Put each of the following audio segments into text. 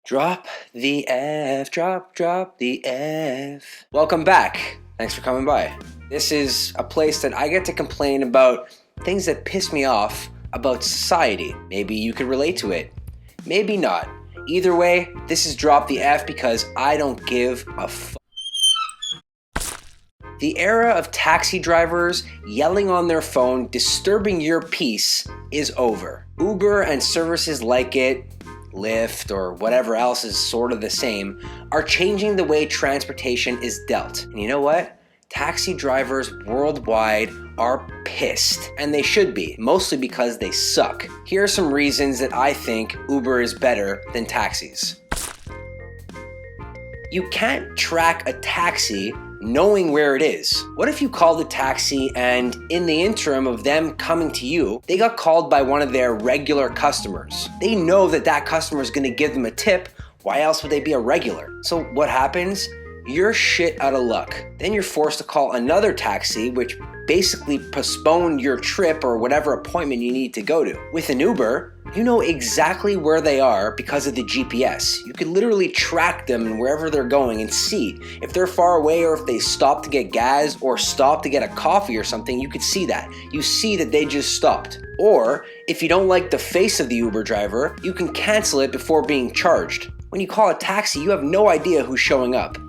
Drop the F, drop the F. Welcome back. Thanks for coming by. This is a place that I get to complain about things that piss me off about society. Maybe you could relate to it. Maybe not. Either way, this is Drop the F because I don't give a f. The era of taxi drivers yelling on their phone, disturbing your peace, is over. Uber and services like it, Lyft, or whatever else is sort of the same, are changing the way transportation is dealt. And you know what? Taxi drivers worldwide are pissed. And they should be, mostly because they suck. Here are some reasons that I think Uber is better than taxis. You can't track a taxi knowing where it is. What if you called a taxi and in the interim of them coming to you, they got called by one of their regular customers? They know that that customer is gonna give them a tip. Why else would they be a regular? So what happens? You're shit out of luck. Then you're forced to call another taxi, which basically postponed your trip or whatever appointment you need to go to. With an Uber, you know exactly where they are because of the GPS. You could literally track them and wherever they're going and see if they're far away or if they stop to get gas or stop to get a coffee or something. You could see that. You see that they just stopped. Or if you don't like the face of the Uber driver, you can cancel it before being charged. When you call a taxi, you have no idea who's showing up.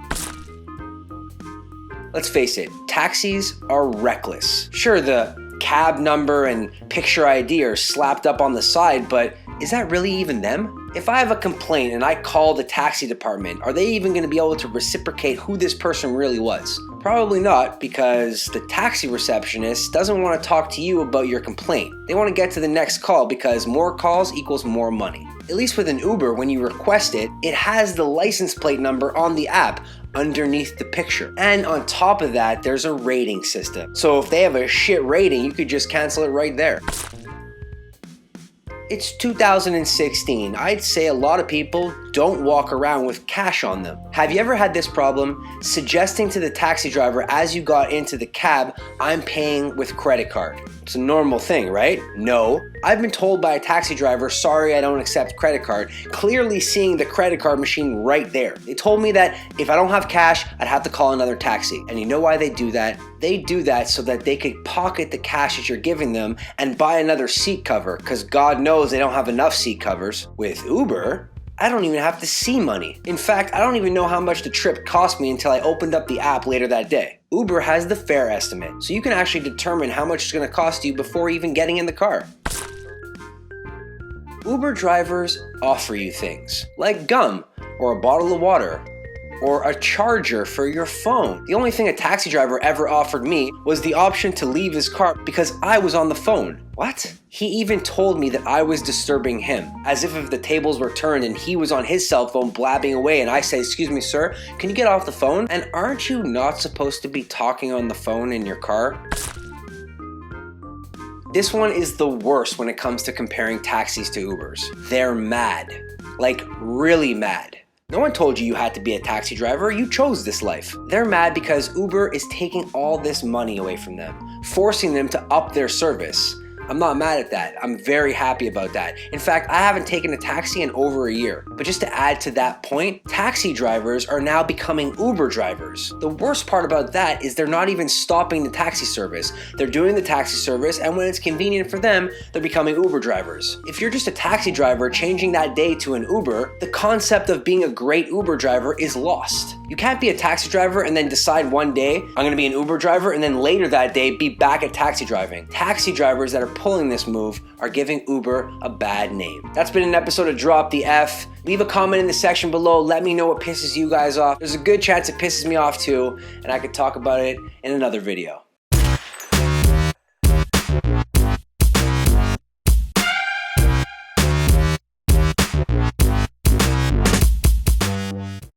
Let's face it, taxis are reckless. Sure, the cab number and picture ID are slapped up on the side, but is that really even them? If I have a complaint and I call the taxi department, are they even going to be able to reciprocate who this person really was? Probably not, because the taxi receptionist doesn't want to talk to you about your complaint. They want to get to the next call because more calls equals more money. At least with an Uber, when you request it, it has the license plate number on the app underneath the picture. And on top of that, there's a rating system. So if they have a shit rating, you could just cancel it right there. It's 2016. I'd say a lot of people don't walk around with cash on them. Have you ever had this problem? Suggesting to the taxi driver as you got into the cab, I'm paying with credit card. It's a normal thing, right? No. I've been told by a taxi driver, sorry, I don't accept credit card, clearly seeing the credit card machine right there. They told me that if I don't have cash, I'd have to call another taxi. And you know why they do that? They do that so that they could pocket the cash that you're giving them and buy another seat cover, because God knows they don't have enough seat covers. With Uber, I don't even have to see money. In fact, I don't even know how much the trip cost me until I opened up the app later that day. Uber has the fare estimate, so you can actually determine how much it's going to cost you before even getting in the car. Uber drivers offer you things like gum or a bottle of water or a charger for your phone. The only thing a taxi driver ever offered me was the option to leave his car because I was on the phone. What? He even told me that I was disturbing him, as if the tables were turned and he was on his cell phone blabbing away and I say, excuse me sir, can you get off the phone? And aren't you not supposed to be talking on the phone in your car? This one is the worst when it comes to comparing taxis to Ubers. They're mad. Like really mad. No one told you you had to be a taxi driver, you chose this life. They're mad because Uber is taking all this money away from them, forcing them to up their service. I'm not mad at that. I'm very happy about that. In fact, I haven't taken a taxi in over a year. But just to add to that point, taxi drivers are now becoming Uber drivers. The worst part about that is they're not even stopping the taxi service. They're doing the taxi service, and when it's convenient for them, they're becoming Uber drivers. If you're just a taxi driver changing that day to an Uber, the concept of being a great Uber driver is lost. You can't be a taxi driver and then decide one day, I'm gonna be an Uber driver, and then later that day be back at taxi driving. Taxi drivers that are pulling this move are giving Uber a bad name. That's been an episode of Drop the F. Leave a comment in the section below. Let me know what pisses you guys off. There's a good chance it pisses me off too, and I could talk about it in another video.